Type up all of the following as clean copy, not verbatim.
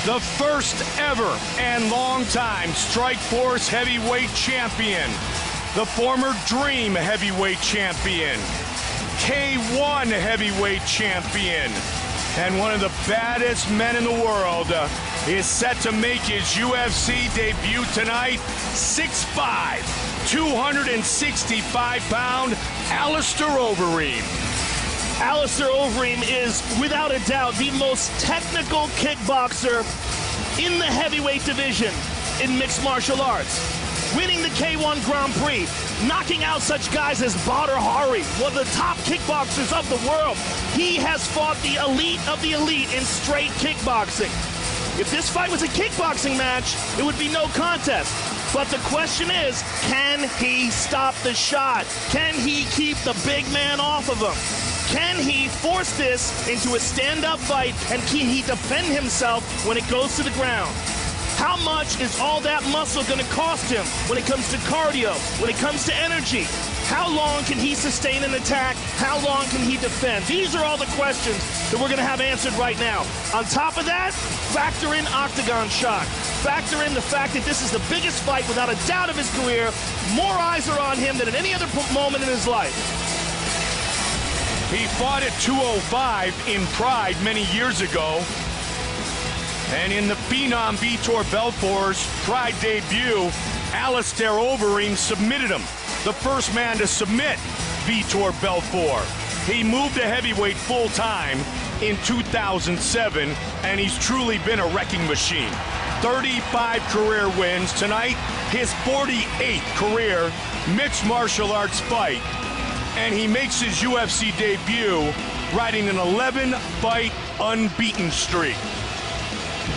the first ever and long-time Strikeforce heavyweight champion, the former Dream heavyweight champion, K1 heavyweight champion, and one of the baddest men in the world is set to make his UFC debut tonight. 6'5", 265-pound Alistair Overeem. Alistair Overeem is, without a doubt, the most technical kickboxer in the heavyweight division in mixed martial arts. Winning the K1 Grand Prix, knocking out such guys as Badr Hari, one of the top kickboxers of the world. He has fought the elite of the elite in straight kickboxing. If this fight was a kickboxing match, it would be no contest. But the question is, can he stop the shot? Can he keep the big man off of him? Can he force this into a stand-up fight, and can he defend himself when it goes to the ground? How much is all that muscle going to cost him when it comes to cardio, when it comes to energy? How long can he sustain an attack? How long can he defend? These are all the questions that we're going to have answered right now. On top of that, factor in octagon shock. Factor in the fact that this is the biggest fight, without a doubt, of his career. More eyes are on him than at any other moment in his life. He fought at 205 in Pride many years ago. And in the Phenom Vitor Belfort's Pride debut, Alistair Overeem submitted him. The first man to submit Vitor Belfort. He moved to heavyweight full-time in 2007, and he's truly been a wrecking machine. 35 career wins tonight, his 48th career mixed martial arts fight. And he makes his UFC debut riding an 11-fight unbeaten streak.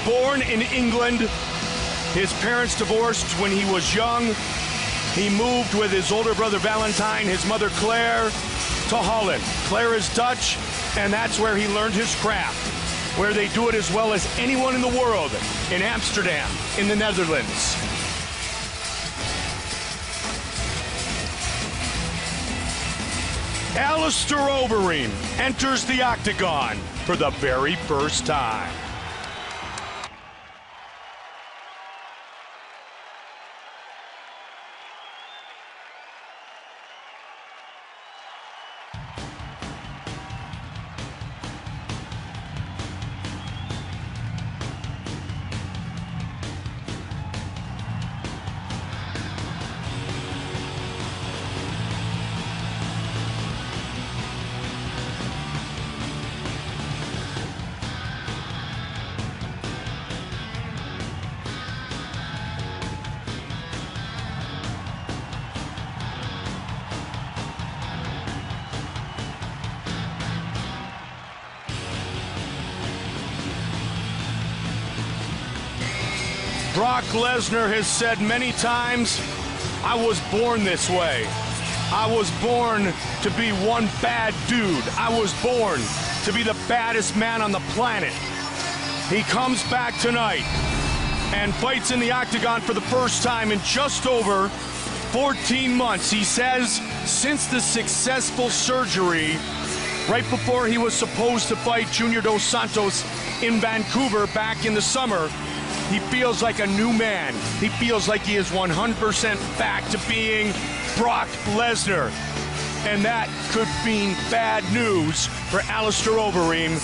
Born in England, his parents divorced when he was young. He moved with his older brother Valentine, his mother Claire, to Holland. Claire is Dutch, and that's where he learned his craft, where they do it as well as anyone in the world, in Amsterdam, in the Netherlands. Alistair Overeem enters the octagon for the very first time. Brock Lesnar has said many times, I was born this way. I was born to be one bad dude. I was born to be the baddest man on the planet. He comes back tonight and fights in the octagon for the first time in just over 14 months. He says since the successful surgery right before he was supposed to fight Junior Dos Santos in Vancouver back in the summer, he feels like a new man. He feels like he is 100% back to being Brock Lesnar. And that could mean bad news for Alistair Overeem.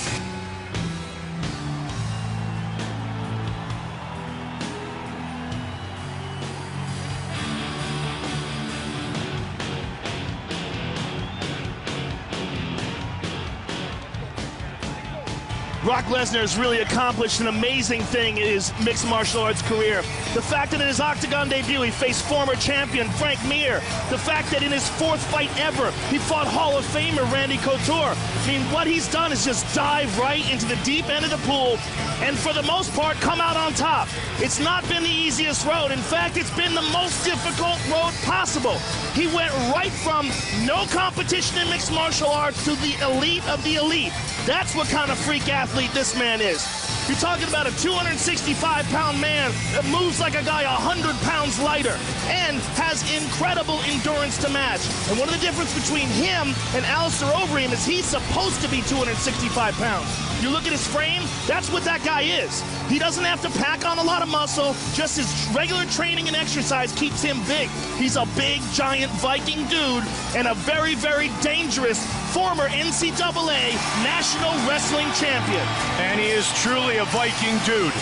Brock Lesnar has really accomplished an amazing thing in his mixed martial arts career. The fact that in his octagon debut he faced former champion Frank Mir. The fact that in his fourth fight ever he fought Hall of Famer Randy Couture. I mean, what he's done is just dive right into the deep end of the pool and for the most part come out on top. It's not been the easiest road. In fact, it's been the most difficult road possible. He went right from no competition in mixed martial arts to the elite of the elite. That's what kind of freak athlete this man is. You're talking about a 265-pound man that moves like a guy 100 pounds lighter and has incredible endurance to match. And one of the difference between him and Alistair Overeem is he's supposed to be 265 pounds. You look at his frame, that's what that guy is. He doesn't have to pack on a lot of muscle, just his regular training and exercise keeps him big. He's a big, giant Viking dude and a very, very dangerous former NCAA National Wrestling Champion. And he is truly a Viking dude.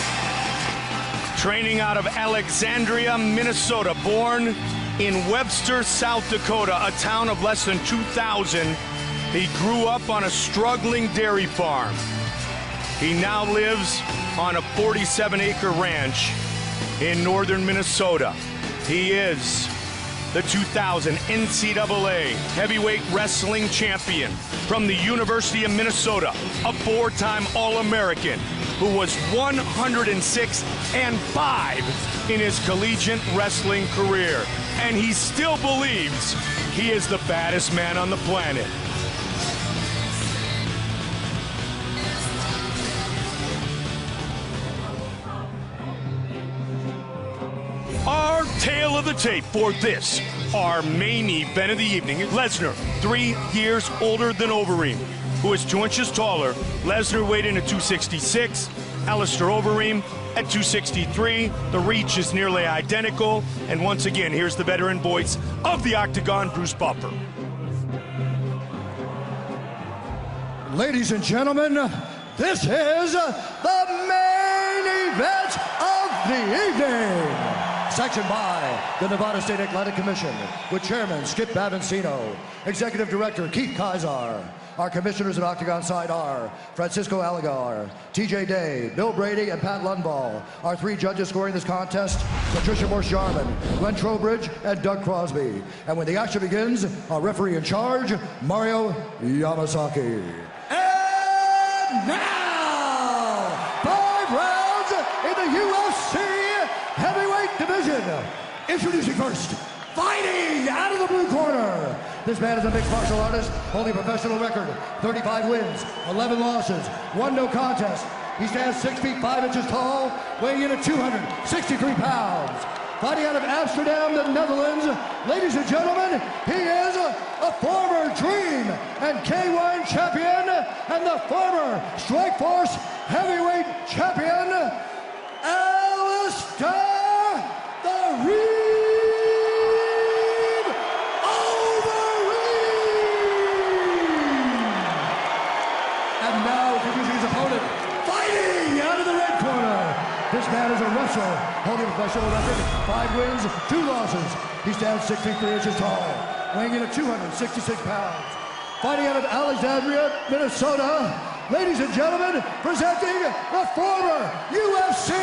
Training out of Alexandria, Minnesota, born in Webster, South Dakota, a town of less than 2,000. He grew up on a struggling dairy farm. He now lives on a 47-acre ranch in northern Minnesota. He is the 2000 NCAA Heavyweight Wrestling Champion from the University of Minnesota, a four-time All-American who was 106-5 in his collegiate wrestling career. And he still believes he is the baddest man on the planet. Our tale of the tape for this, our main event of the evening. Lesnar, 3 years older than Overeem, who is 2 inches taller. Lesnar weighed in at 266, Alistair Overeem at 263. The reach is nearly identical. And once again, here's the veteran voice of the Octagon, Bruce Buffer. Ladies and gentlemen, this is the main event of the evening. Sanctioned by the Nevada State Athletic Commission, with Chairman Skip Babancino, Executive Director Keith Kaiser. Our commissioners at Octagon side are Francisco Aligar, TJ Day, Bill Brady, and Pat Lundvall. Our 3 judges scoring this contest, Patricia Morse-Jarman, Glenn Trowbridge, and Doug Crosby. And when the action begins, our referee in charge, Mario Yamasaki. And now, 5 rounds in the UFC Heavyweight Division. Introducing first, fighting out of the blue corner. This man is a mixed martial artist, holding a professional record, 35 wins, 11 losses, 1 no contest. He stands 6 feet 5 inches tall, weighing in at 263 pounds. Fighting out of Amsterdam, the Netherlands, ladies and gentlemen, he is a former Dream and K1 champion and the former Strikeforce Heavyweight champion, Alistair the Reed Overeem. And now introducing his opponent, fighting out of the red corner. This man is a wrestler, holding a professional record, 5 wins, 2 losses. He stands 6 feet 3 inches tall, weighing in at 266 pounds. Fighting out of Alexandria, Minnesota, ladies and gentlemen, presenting the former UFC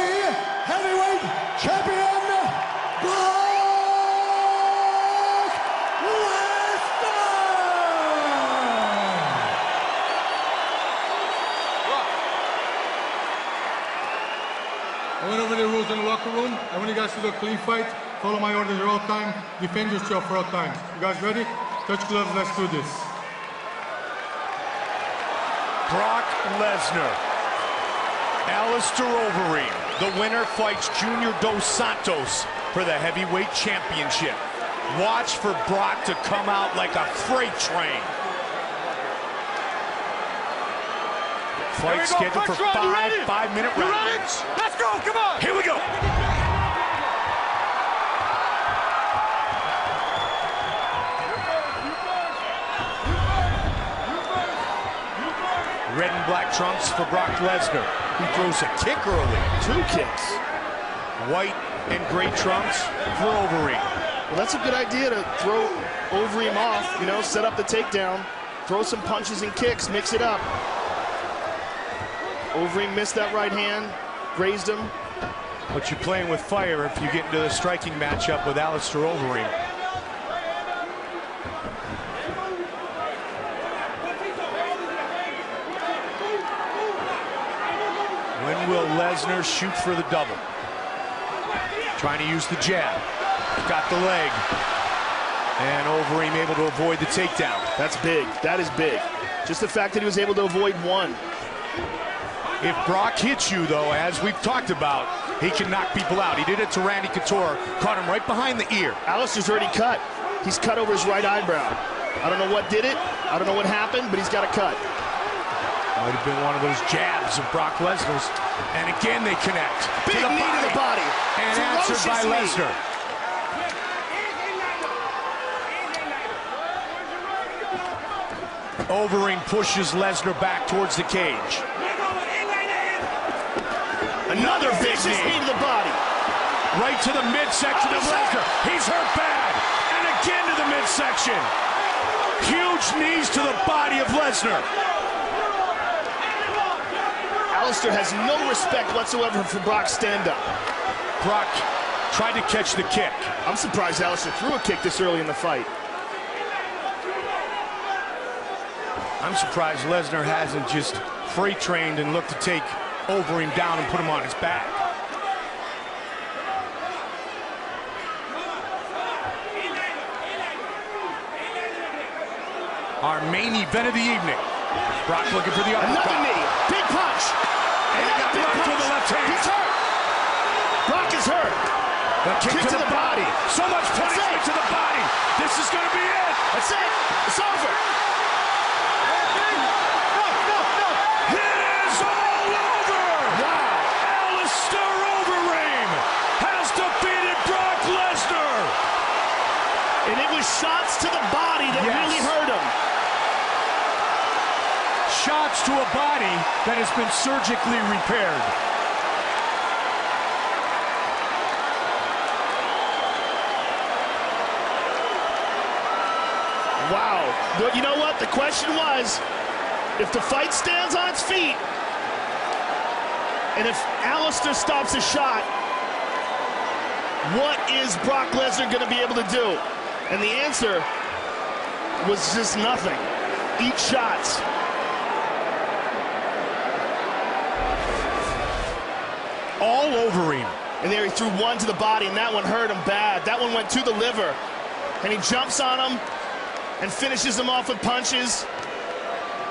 Heavyweight Champion, Brock Lesnar! I went over the rules in the locker room. I want you guys to do a clean fight. Follow my orders at all time. Defend yourself for all time. You guys ready? Touch gloves, let's do this. Brock Lesnar, Alistair Overeem. The winner fights Junior Dos Santos for the heavyweight championship. Watch for Brock to come out like a freight train. Fight scheduled for 5-minute rounds. Let's go, come on! Here we go. Red and black trunks for Brock Lesnar. He throws a kick early. 2 kicks. White and gray trunks for Overeem. Well, that's a good idea to throw Overeem off, you know, set up the takedown, throw some punches and kicks, mix it up. Overeem missed that right hand, grazed him. But you're playing with fire if you get into the striking matchup with Alistair Overeem. When will Lesnar shoot for the double? Trying to use the jab. Got the leg. And Overeem able to avoid the takedown. That's big. That is big. Just the fact that he was able to avoid 1. If Brock hits you, though, as we've talked about, he can knock people out. He did it to Randy Couture. Caught him right behind the ear. Alistair's already cut. He's cut over his right eyebrow. I don't know what did it. I don't know what happened, but he's got a cut. Might have been one of those jabs of Brock Lesnar's. And again, they connect. Big knee to the body. And answered by Lesnar. Overeem pushes Lesnar back towards the cage. Another vicious knee to the body. Right to the midsection of Lesnar. He's hurt bad. And again to the midsection. Huge knees to the body of Lesnar. Alistair has no respect whatsoever for Brock's stand-up. Brock tried to catch the kick. I'm surprised Alistair threw a kick this early in the fight. I'm surprised Lesnar hasn't just freight trained and looked to take Overeem down and put him on his back. Our main event of the evening. Brock looking for the uppercut. Another knee. Big punch. And he got blocked with the left hand. He's hurt. Brock is hurt. The kick to the body. So much punishment to the body. This is going to be it. That's it. It's over. It is all over. Wow. Alistair Overeem has defeated Brock Lesnar. And it was shots to the body that really hurt him. Shots to a body that has been surgically repaired. Wow. But you know what? The question was, if the fight stands on its feet, and if Alistair stops a shot, what is Brock Lesnar going to be able to do? And the answer was just nothing. Eat shots. All over him. And there he threw one to the body, and that one hurt him bad. That one went to the liver. And he jumps on him and finishes him off with punches.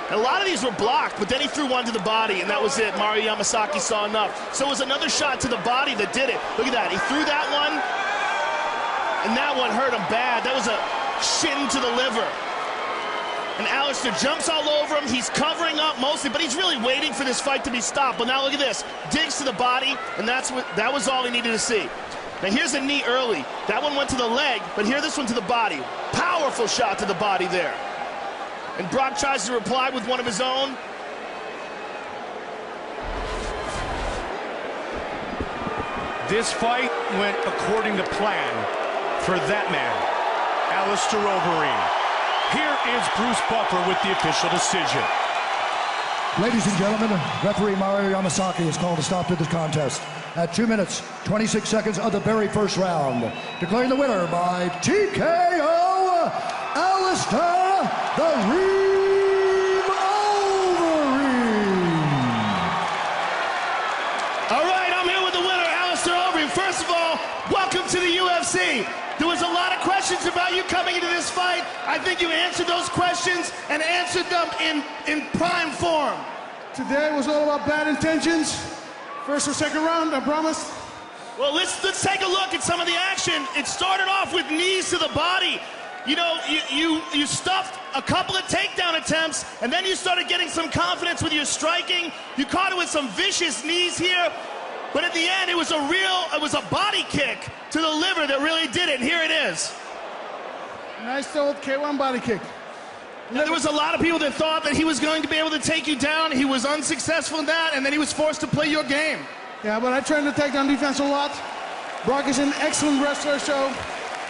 And a lot of these were blocked, but then he threw one to the body, and that was it. Mario Yamasaki saw enough. So it was another shot to the body that did it. Look at that. He threw that one, and that one hurt him bad. That was a shin to the liver. And Alistair jumps all over him. He's covering up mostly, but he's really waiting for this fight to be stopped. But now look at this. Digs to the body, and that was all he needed to see. Now here's a knee early. That one went to the leg, but here this one to the body. Powerful shot to the body there. And Brock tries to reply with one of his own. This fight went according to plan for that man, Alistair Overeem. Here is Bruce Buffer with the official decision. Ladies and gentlemen, referee Mario Yamasaki has called a stop to this contest at 2 minutes, 26 seconds of the very first round, declaring the winner by TKO, Alistair the Reem Overeem. All right, I'm here with the winner, Alistair Overeem. First of all, welcome to the UFC. There was a lot of questions about you coming into this fight. I think you answered those questions and answered them in prime form. Today was all about bad intentions. First or second round, I promise. Well, let's take a look at some of the action. It started off with knees to the body. You know, you stuffed a couple of takedown attempts, and then you started getting some confidence with your striking. You caught it with some vicious knees here. But at the end, it was a body kick to the liver that really did it, and here it is. Nice old K1 body kick. Now, there was a lot of people that thought that he was going to be able to take you down. He was unsuccessful in that, and then he was forced to play your game. Yeah, but I trained to take down defense a lot. Brock is an excellent wrestler, so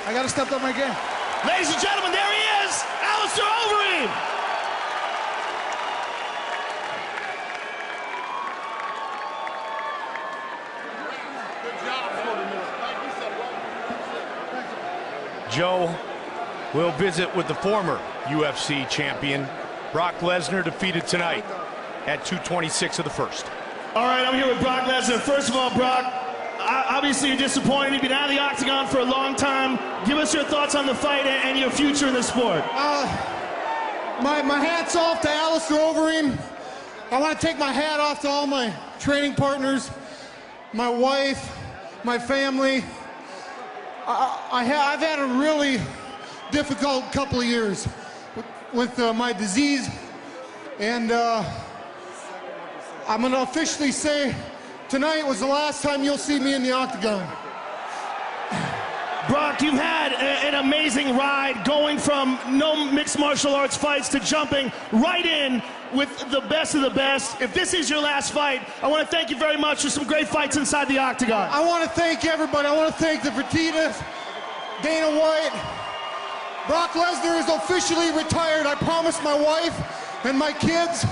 I got to step up my game. Ladies and gentlemen, there he is, Alistair Overeem. Joe will visit with the former UFC champion, Brock Lesnar, defeated tonight at 2:26 of the first. All right, I'm here with Brock Lesnar. First of all, Brock, obviously you're disappointed. You've been out of the octagon for a long time. Give us your thoughts on the fight and your future in the sport. My hat's off to Alistair Overeem. I want to take my hat off to all my training partners, my wife, my family. I've had a really difficult couple of years with my disease, and I'm going to officially say tonight was the last time you'll see me in the octagon. Brock, you've had an amazing ride going from no mixed martial arts fights to jumping right in with the best of the best. If this is your last fight, I want to thank you very much for some great fights inside the octagon. I want to thank everybody. I want to thank the Fertittas, Dana White. Brock Lesnar is officially retired. I promised my wife and my kids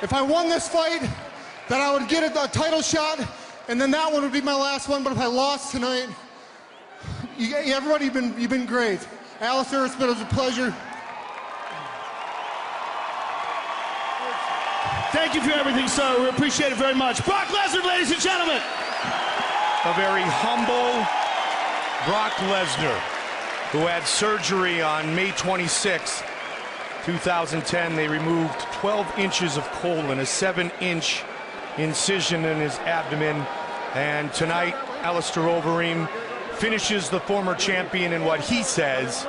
if I won this fight that I would get a title shot, and then that one would be my last one. But if I lost tonight, everybody, you've been great. Alistair, it's been a pleasure. Thank you for everything, sir. We appreciate it very much. Brock Lesnar, ladies and gentlemen. A very humble Brock Lesnar, who had surgery on May 26, 2010. They removed 12 inches of colon, a 7-inch incision in his abdomen. And tonight, Alistair Overeem finishes the former champion in what he says